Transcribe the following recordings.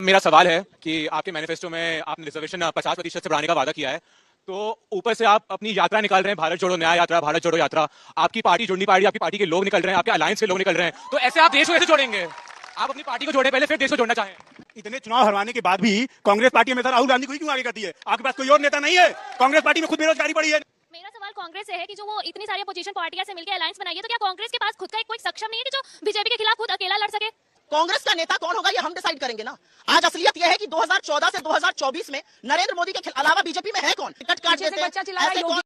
मेरा सवाल है कि आपके मैनिफेस्टो में आपने रिजर्वेशन 50% से बढ़ाने का वादा किया है, तो ऊपर से आप अपनी यात्रा निकाल रहे हैं, भारत जोड़ो न्याय यात्रा, भारत जोड़ो यात्रा। आपकी पार्टी जुड़नी पार्टी, आपकी पार्टी के लोग निकल रहे हैं, आपके अलायंस के लोग निकल रहे हैं, तो ऐसे आप देश को कैसे जोड़ेंगे? आप अपनी पार्टी को जोड़े पहले, फिर देश को जोड़ना चाहें। इतने चुनाव हरवाने के बाद भी कांग्रेस पार्टी में राहुल गांधी को ही क्यों आगे करती है? आपके पास कोई और नेता नहीं है? कांग्रेस पार्टी में खुद बेरोजगारी बढ़ी है। मेरा सवाल कांग्रेस से है कि जो वो इतनी सारी अपोजिशन पार्टियां से मिलकर अलायंस बनाई है, तो क्या कांग्रेस के पास खुद का कोई सक्षम नहीं है कि जो बीजेपी के खिलाफ खुद अकेला लड़ सके? कांग्रेस का नेता कौन होगा ये हम डिसाइड करेंगे ना। आज असलियत यह है कि 2014 से 2024 में नरेंद्र मोदी के अलावा बीजेपी में है कौन? टिकट काट देते हैं।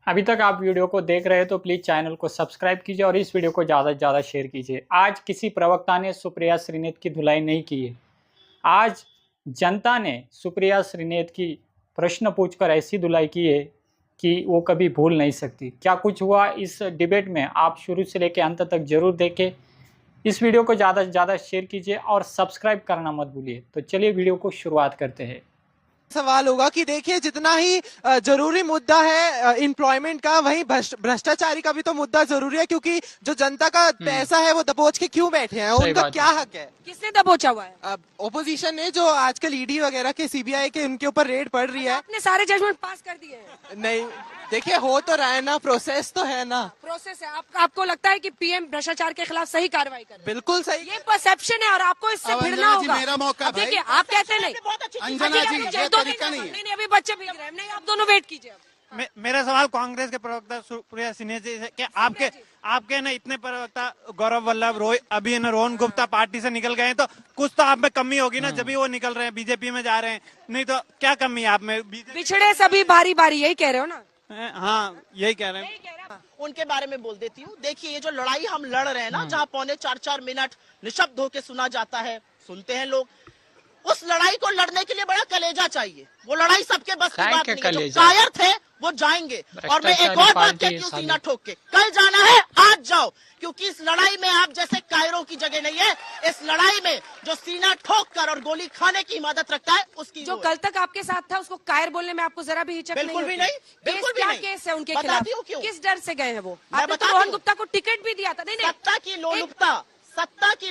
अभी तक आप वीडियो को देख रहे हैं तो प्लीज चैनल को सब्सक्राइब कीजिए और इस वीडियो को ज़्यादा से ज़्यादा शेयर कीजिए। आज किसी प्रवक्ता ने सुप्रिया श्रीनेत की धुलाई नहीं की है। आज जनता ने सुप्रिया श्रीनेत की प्रश्न पूछकर ऐसी धुलाई की है कि वो कभी भूल नहीं सकती। क्या कुछ हुआ इस डिबेट में, आप शुरू से लेकर अंत तक जरूर देखें। इस वीडियो को ज़्यादा से ज़्यादा शेयर कीजिए और सब्सक्राइब करना मत भूलिए। तो चलिए वीडियो को शुरुआत करते हैं। सवाल होगा कि देखिए, जितना ही जरूरी मुद्दा है एम्प्लॉयमेंट का, वहीं भ्रष्टाचारी का भी तो मुद्दा जरूरी है, क्योंकि जो जनता का पैसा है वो दबोच के क्यों बैठे हैं, उनका क्या हक है? किसने दबोचा हुआ है? ओपोजिशन ने, जो आजकल ईडी वगैरह के, सीबीआई के, उनके ऊपर रेड पड़ रही है। आपने सारे जजमेंट पास कर दिए हैं? नहीं, देखिए हो तो रहा है ना, प्रोसेस तो है ना। प्रोसेस है। आपको लगता है कि पीएम भ्रष्टाचार के खिलाफ सही कार्रवाई कर? बिल्कुल सही। ये परसेप्शन है और आपको इससे भिड़ना होगा। मेरा मौका, देखिए, आप कहते नहीं, अंजना जी, ये तरीका नहीं है। नहीं, अभी बच्चे भीग रहे हैं। नहीं, आप दोनों वेट कीजिए। मेरा सवाल कांग्रेस के प्रवक्ता सुप्रिया श्रीनेत जी से, क्या आपके ना इतने प्रवक्ता गौरव वल्लभ, अभी ना रोहन गुप्ता पार्टी से निकल गए हैं, तो कुछ तो आप में कमी होगी ना, जब भी वो निकल रहे हैं, बीजेपी में जा रहे हैं। नहीं तो क्या कमी है आप में? बिछड़े सभी बारी बारी, यही कह रहे हो ना? हाँ, यही कह रहे हैं। उनके बारे में बोल देती हूँ। देखिए, ये जो लड़ाई हम लड़ रहे हैं ना, जहाँ 3.25 मिनट निशब्द होकर सुना जाता है, सुनते हैं लोग, उस लड़ाई को लड़ने के लिए बड़ा कलेजा चाहिए। वो लड़ाई सबके बस की बात नहीं है। जो कायर थे वो जाएंगे। और मैं एक और बात कहती हूँ सीना ठोक के, कल जाना है आज जाओ, क्योंकि इस लड़ाई में आप जैसे कायरों की जगह नहीं है। इस लड़ाई में जो सीना ठोक कर और गोली खाने की हिम्मत रखता है, उसकी जो कल तक आपके साथ था, उसको कायर बोलने में आपको जरा भी हिचक बिल्कुल भी नहीं, बिल्कुल भी क्या नहीं। केस है उनके खिलाफ? किस डर से गए हैं वो? आपने तो बताती रोहन गुप्ता को टिकट भी दिया था। नहीं, सत्ता की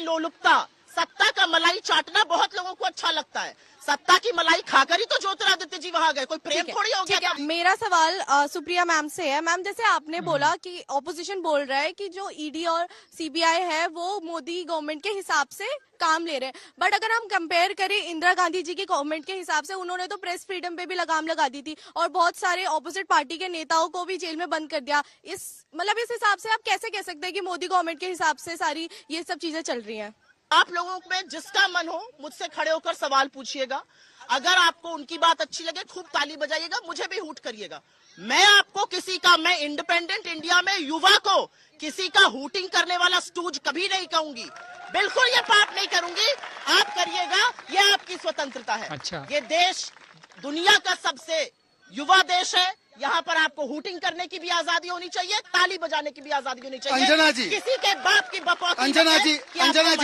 लोलुपता, सत्ता का मलाई चाटना बहुत लोगों को अच्छा लगता है। सत्ता की मलाई खाकर ही तो ज्योतिरादित्य जी वहां गए। कोई प्रेम थोड़ी हो गया। मेरा सवाल सुप्रिया मैम से है। मैम, जैसे आपने बोला कि ऑपोजिशन बोल रहा है कि जो ईडी और सीबीआई है वो मोदी गवर्नमेंट के हिसाब से काम ले रहे हैं, बट अगर हम कंपेयर करें इंदिरा गांधी जी की गवर्नमेंट के हिसाब से, उन्होंने तो प्रेस फ्रीडम पे भी लगाम लगा दी थी और बहुत सारे ऑपोजिट पार्टी के नेताओं को भी जेल में बंद कर दिया। इस हिसाब से आप कैसे कह सकते हैं कि मोदी गवर्नमेंट के हिसाब से सारी ये सब चीजें चल रही हैं? आप लोगों में जिसका मन हो मुझसे खड़े होकर सवाल पूछिएगा। अगर आपको उनकी बात अच्छी लगे, खूब ताली बजाइएगा, मुझे भी हूट करिएगा। मैं आपको मैं इंडिपेंडेंट इंडिया में युवा को किसी का हूटिंग करने वाला स्टूज कभी नहीं कहूंगी। बिल्कुल ये पाप नहीं करूंगी। आप करिएगा, ये आपकी स्वतंत्रता है। अच्छा। ये देश दुनिया का सबसे युवा देश है। यहाँ पर आपको हूटिंग करने की भी आजादी होनी चाहिए, ताली बजाने की भी आजादी होनी चाहिए। अंजना जी, किसी के बाप की बकौती अंजना जी,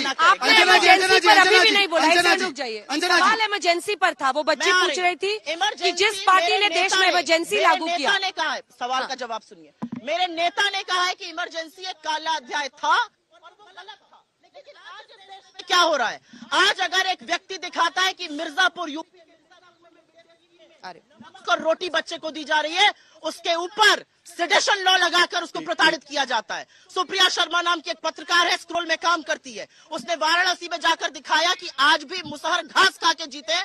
आपने इमरजेंसी पर अभी भी नहीं बोला, इसमें रुक जाइए। सवाल इमरजेंसी पर था, वो बच्ची पूछ रही थी कि जिस पार्टी ने देश में इमरजेंसी लागू किया। ने कहा है, सवाल का जवाब सुनिए। मेरे नेता ने कहा है कि इमरजेंसी एक काला अध्याय था और वो गलत था। लेकिन आज इस देश में क्या हो रहा है? आज अगर एक व्यक्ति दिखाता है कि मिर्जापुर यूपी और रोटी बच्चे को दी जा रही है, उसके ऊपर सेडेशन लॉ लगाकर उसको प्रताड़ित किया जाता है। सुप्रिया शर्मा नाम की एक पत्रकार है, स्क्रोल में काम करती है। उसने वाराणसी में जाकर दिखाया कि आज भी मुसहर घास खा के जीते,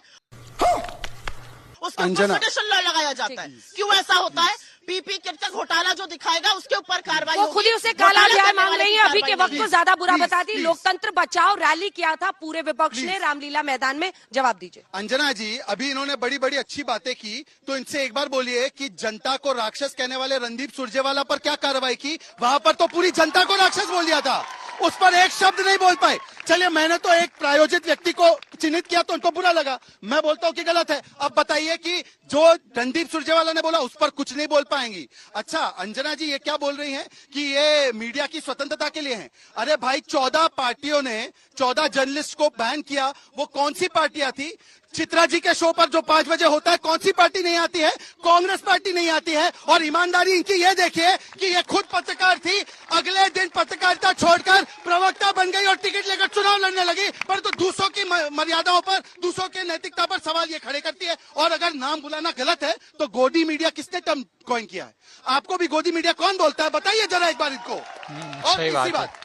उसके ऊपर सेडेशन लॉ लगाया जाता है। क्यों ऐसा होता है? पीपी किट घोटाला जो दिखाएगा उसके ऊपर कार्रवाई वो खुद ही उसे काला अध्याय मांग रही है। अभी के वक्त को ज्यादा बुरा बताती। लोकतंत्र बचाओ रैली किया था पूरे विपक्ष ने रामलीला मैदान में। जवाब दीजिए। अंजना जी, अभी इन्होंने बड़ी बड़ी अच्छी बातें की, तो इनसे एक बार बोलिए कि जनता को राक्षस कहने वाले रणदीप सुरजेवाला पर क्या कार्रवाई की? वहां पर तो पूरी जनता को राक्षस बोल दिया था, उस पर एक शब्द नहीं बोल पाए। चलिए, मैंने तो एक प्रायोजित व्यक्ति को चिन्हित किया तो उनको बुरा लगा, मैं बोलता हूँ कि गलत है। अब बताइए कि जो रणदीप सुरजेवाला ने बोला उस पर कुछ नहीं बोल पाएंगी। अच्छा, अंजना जी ये क्या बोल रही हैं कि ये मीडिया की स्वतंत्रता के लिए है। अरे भाई, 14 पार्टियों ने 14 जर्नलिस्ट को बैन किया। वो कौन सी पार्टियां थी? चित्रा जी के शो पर जो 5 बजे होता है, कौन सी पार्टी नहीं आती है? कांग्रेस पार्टी नहीं आती है। और ईमानदारी इनकी ये देखिए कि ये खुद पत्रकार थी, अगले दिन पत्रकारिता छोड़कर प्रवक्ता बन गई और टिकट लेकर चुनाव लड़ने लगी, परंतु दूसरों की मर्यादाओं पर, दूसरों की नैतिकता पर सवाल ये खड़े करती है। और अगर नाम बुलाना गलत है तो गोदी मीडिया किसने टर्म कॉइन किया है? आपको भी गोदी मीडिया कौन बोलता है? बताइए जरा एक बार इनको। और तीसरी बात,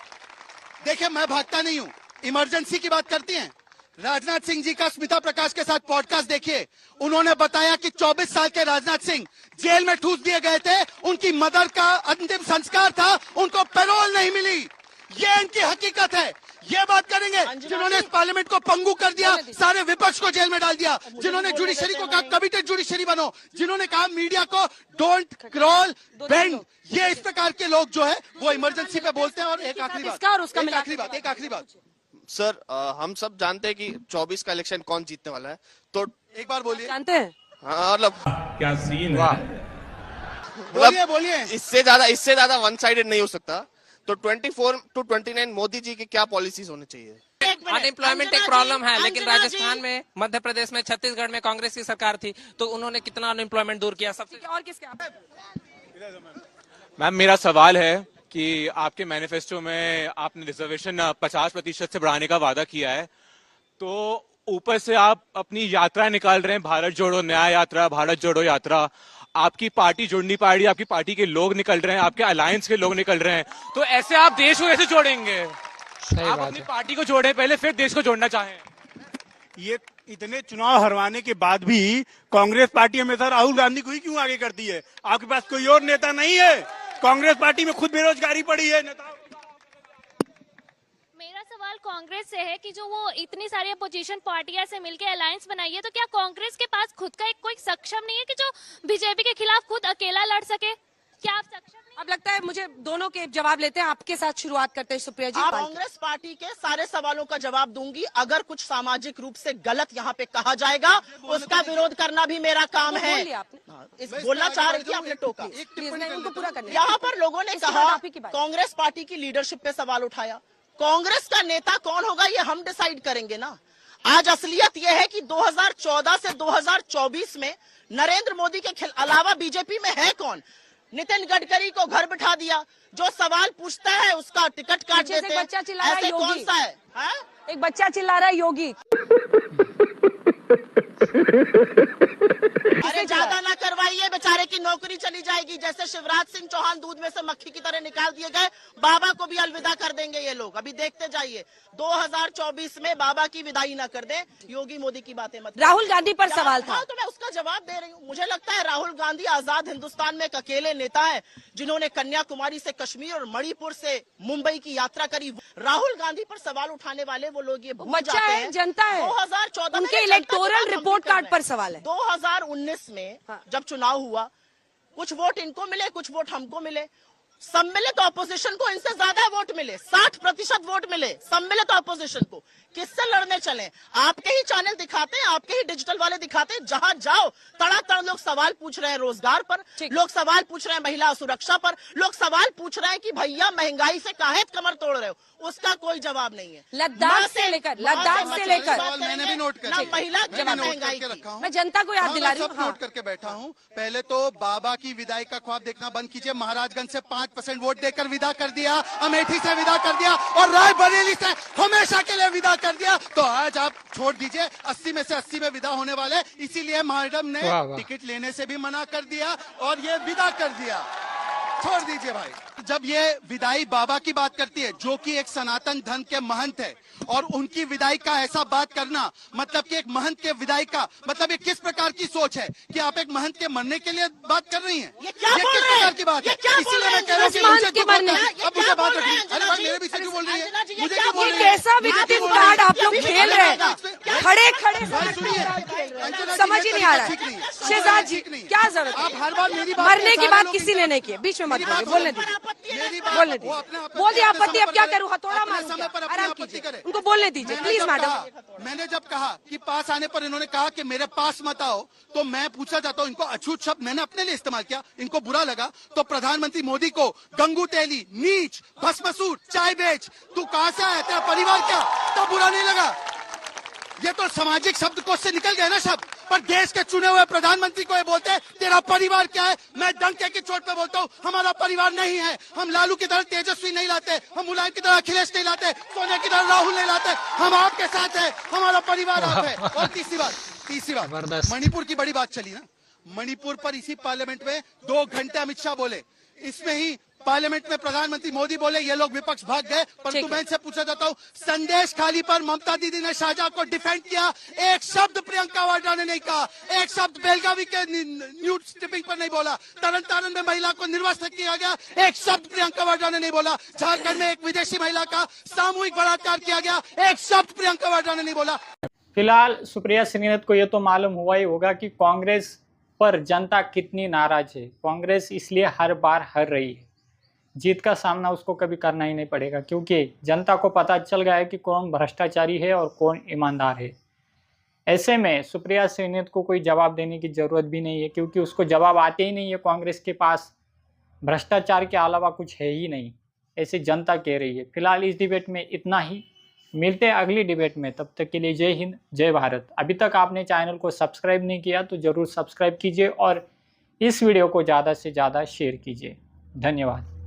देखिए मैं भागता नहीं हूं, इमरजेंसी की बात करती हैं। राजनाथ सिंह जी का स्मिता प्रकाश के साथ पॉडकास्ट देखिए। उन्होंने बताया कि 24 साल के राजनाथ सिंह जेल में ठूस दिए गए थे, उनकी मदर का अंतिम संस्कार था, उनको पैरोल नहीं मिली। ये इनकी हकीकत है। ये बात करेंगे जिन्होंने इस पार्लियामेंट को पंगु कर दिया, सारे विपक्ष को जेल में डाल दिया, जिन्होंने जुडिशरी को कहा कमिटेड जुडिशरी बनो, जिन्होंने कहा मीडिया को डोंट क्रॉल बेंड। ये इस प्रकार के लोग जो है वो इमरजेंसी पे बोलते हैं। और एक आखिरी बात सर, हम सब जानते हैं कि 24 का इलेक्शन कौन जीतने वाला है, तो एक बार बोलिए। जानते हैं? हाँ, मतलब क्या सीन है? बोलिए। इससे ज्यादा वन साइडेड नहीं हो सकता। तो 24 to 29 मोदी जी की क्या पॉलिसीज होनी चाहिए? अनएम्प्लॉयमेंट एक प्रॉब्लम है, लेकिन राजस्थान में, मध्य प्रदेश में, छत्तीसगढ़ में कांग्रेस की सरकार थी, तो उन्होंने कितना अनएम्प्लॉयमेंट दूर किया? सबसे और किसके? मैम, मेरा सवाल है कि आपके मैनिफेस्टो में आपने रिजर्वेशन 50% से बढ़ाने का वादा किया है, तो ऊपर से आप अपनी यात्रा निकाल रहे हैं, भारत जोड़ो न्याय यात्रा, भारत जोड़ो यात्रा। आपकी पार्टी जुड़ नहीं पा रही, आपकी पार्टी के लोग निकल रहे हैं, आपके अलायंस के लोग निकल रहे हैं, तो ऐसे आप देश को कैसे जोड़ेंगे? आप अपनी पार्टी को जोड़े पहले, फिर देश को जोड़ना चाहें। ये इतने चुनाव हरवाने के बाद भी कांग्रेस पार्टी हमेशा राहुल गांधी को ही क्यों आगे करती है? आपके पास कोई और नेता नहीं है? कांग्रेस पार्टी में खुद बेरोजगारी पड़ी है। मेरा सवाल कांग्रेस से है कि जो वो इतनी सारी अपोजिशन पार्टियां से मिलकर अलायंस बनाई है, तो क्या कांग्रेस के पास खुद का कोई सक्षम नहीं है कि जो बीजेपी के खिलाफ खुद अकेला लड़ सके? क्या आप सक्षम नहीं? अब लगता है मुझे दोनों के जवाब लेते हैं। आपके साथ शुरुआत करते हैं सुप्रिया जी। कांग्रेस पार्टी के सारे सवालों का जवाब दूंगी। अगर कुछ सामाजिक रूप से गलत यहाँ पे कहा जाएगा, उसका विरोध करना भी मेरा काम है। बोलना चाह रही थी, आपने टोका। उनको पूरा करना। यहाँ पर लोगों ने कहा, कांग्रेस पार्टी की लीडरशिप पे सवाल उठाया। कांग्रेस का नेता कौन होगा ये हम डिसाइड करेंगे ना। आज असलियत यह है कि 2014 से 2024 में नरेंद्र मोदी के अलावा बीजेपी में है कौन? नितिन गडकरी को घर बिठा दिया, जो सवाल पूछता है उसका टिकट काट देते हैं। बच्चा चिल्ला रहा है, कौन सा है? एक बच्चा चिल्ला रहा है योगी। अरे ज्यादा ना करवाइए, बेचारे की नौकरी चली जाएगी। जैसे शिवराज सिंह चौहान दूध में से मक्खी की तरह निकाल दिए गए, बाबा को भी अलविदा कर देंगे ये लोग। अभी देखते जाइए, 2024 में बाबा की विदाई ना कर दे। योगी मोदी की बातें मत। राहुल गांधी पर सवाल था, तो मैं उसका जवाब दे रही हूँ। मुझे लगता है राहुल गांधी आजाद हिंदुस्तान में एक अकेले नेता है जिन्होंने कन्याकुमारी से कश्मीर और मणिपुर से मुंबई की यात्रा करी। राहुल गांधी पर सवाल उठाने वाले वो लोग ये भूल जाते हैं, जनता है। 2014 उनके इलेक्टोरल रिपोर्ट कार्ड पर सवाल है। 2019 में जब चुनाव हुआ, कुछ वोट इनको मिले, कुछ वोट हमको मिले। सम्मिलित ऑपोजिशन को इनसे ज्यादा वोट मिले, 60% वोट मिले सम्मिलित ऑपोजिशन को। किससे लड़ने चले? आपके ही चैनल दिखाते हैं, आपके ही डिजिटल वाले दिखाते हैं। जहां जाओ तड़ातड़ लोग सवाल पूछ रहे हैं रोजगार पर, लोग सवाल पूछ रहे हैं महिला सुरक्षा पर, लोग सवाल पूछ रहे हैं कि भैया महंगाई से काहे कमर तोड़ रहे हो। उसका कोई जवाब नहीं है। लद्दाख से लेकर मैंने भी नोट कर महिला महंगाई रखा हूँ। मैं जनता को याद दिला रही हूँ। नोट करके बैठा हूँ। पहले तो बाबा की विदाई का ख्वाब देखना बंद कीजिए। महाराजगंज से 5% वोट देकर विदा कर दिया, अमेठी से विदा कर दिया और रायबरेली से हमेशा के लिए विदा कर दिया। तो आज आप छोड़ दीजिए, 80 में से 80 में विदा होने वाले। इसीलिए मैडम ने टिकट लेने से भी मना कर दिया और ये विदा कर दिया। छोड़ दीजिए भाई। जब ये विदाई बाबा की बात करती है, जो कि एक सनातन धर्म के महंत है, और उनकी विदाई का ऐसा बात करना मतलब कि एक महंत के विदाई का मतलब ये किस प्रकार की सोच है कि आप एक महंत के मरने के लिए बात कर रही हैं? ये किस प्रकार की बात है? इसीलिए मैं कह रहा हूँ कि मुझे तो अब मुझे बात रखनी। अरे भाई मेरे पीछे क्यों बोल रही है? मुझे क्यों बोल रही है? कैसा विक्टिम कार्ड आप लोग खेल रहे हैं? खड़े खड़े समझ ही नहीं आ रहा है। शहजाद जी क्या जरूरत? आप हर बार मेरी बात मरने की बात किसी ने नहीं की, बीच में मत बोलिए, बोलने दीजिए। मेरी बात बोलने वो अपने आप बोल दिया अपने आपत्ति, समय अब पर क्या करे, करूँ, हथौड़ा अपने मारूं समय क्या? पर अपनी आराम आपत्ति कीजिए, करे। उनको बोलने दीजिए प्लीज मैडम। मैंने जब कहा कि पास आने पर इन्होंने कहा कि मेरे पास मत आओ, तो मैं पूछना चाहता हूँ, इनको अछूत शब्द मैंने अपने लिए इस्तेमाल किया, इनको बुरा लगा तो प्रधानमंत्री मोदी को गंगू तेली, नीच, भस्मसूर, चाय बेच, तू कहां से आया, तेरा परिवार क्या, तब बुरा नहीं लगा। ये तो सामाजिक शब्दकोश से निकल गए ना शब्द, पर देश के चुने हुए प्रधानमंत्री को ये बोलते हैं तेरा परिवार क्या है। मैं डंके की चोट पे बोलता हूँ, हमारा परिवार नहीं है। हम लालू की तरह तेजस्वी नहीं लाते, हम मुलायम की तरह अखिलेश नहीं लाते, सोनिया की तरह राहुल नहीं लाते। हम आपके साथ है, हमारा परिवार आप है। और तीसरी बात मणिपुर की बड़ी बात चली ना, मणिपुर पर इसी पार्लियामेंट में 2 घंटे अमित शाह बोले, इसमें ही पार्लियामेंट में प्रधानमंत्री मोदी बोले, ये लोग विपक्ष भाग गए। परंतु मैं इनसे पूछना चाहता हूँ, संदेश खाली पर ममता दीदी ने शाहजहां को डिफेंड किया, एक शब्द प्रियंका वाड्रा ने नहीं कहा, एक शब्द बेलगावी के न्यूड स्ट्रिपिंग पर नहीं बोला, तरन तारण में महिला को निर्वस्त्र किया गया, एक शब्द प्रियंका वाड्रा ने नहीं बोला, झारखंड में एक विदेशी महिला का सामूहिक बलात्कार किया गया, एक शब्द प्रियंका वाड्रा ने नहीं बोला। फिलहाल सुप्रिया श्रीनाथ को ये तो मालूम हुआ ही होगा कि कांग्रेस पर जनता कितनी नाराज है। कांग्रेस इसलिए हर बार हार रही है, जीत का सामना उसको कभी करना ही नहीं पड़ेगा, क्योंकि जनता को पता चल गया है कि कौन भ्रष्टाचारी है और कौन ईमानदार है। ऐसे में सुप्रिया श्रीनाथ को कोई जवाब देने की ज़रूरत भी नहीं है, क्योंकि उसको जवाब आते ही नहीं है। कांग्रेस के पास भ्रष्टाचार के अलावा कुछ है ही नहीं, ऐसे जनता कह रही है। फिलहाल इस डिबेट में इतना ही, मिलते हैं अगली डिबेट में, तब तक के लिए जय हिंद जय भारत। अभी तक आपने चैनल को सब्सक्राइब नहीं किया तो ज़रूर सब्सक्राइब कीजिए और इस वीडियो को ज़्यादा से ज़्यादा शेयर कीजिए। धन्यवाद।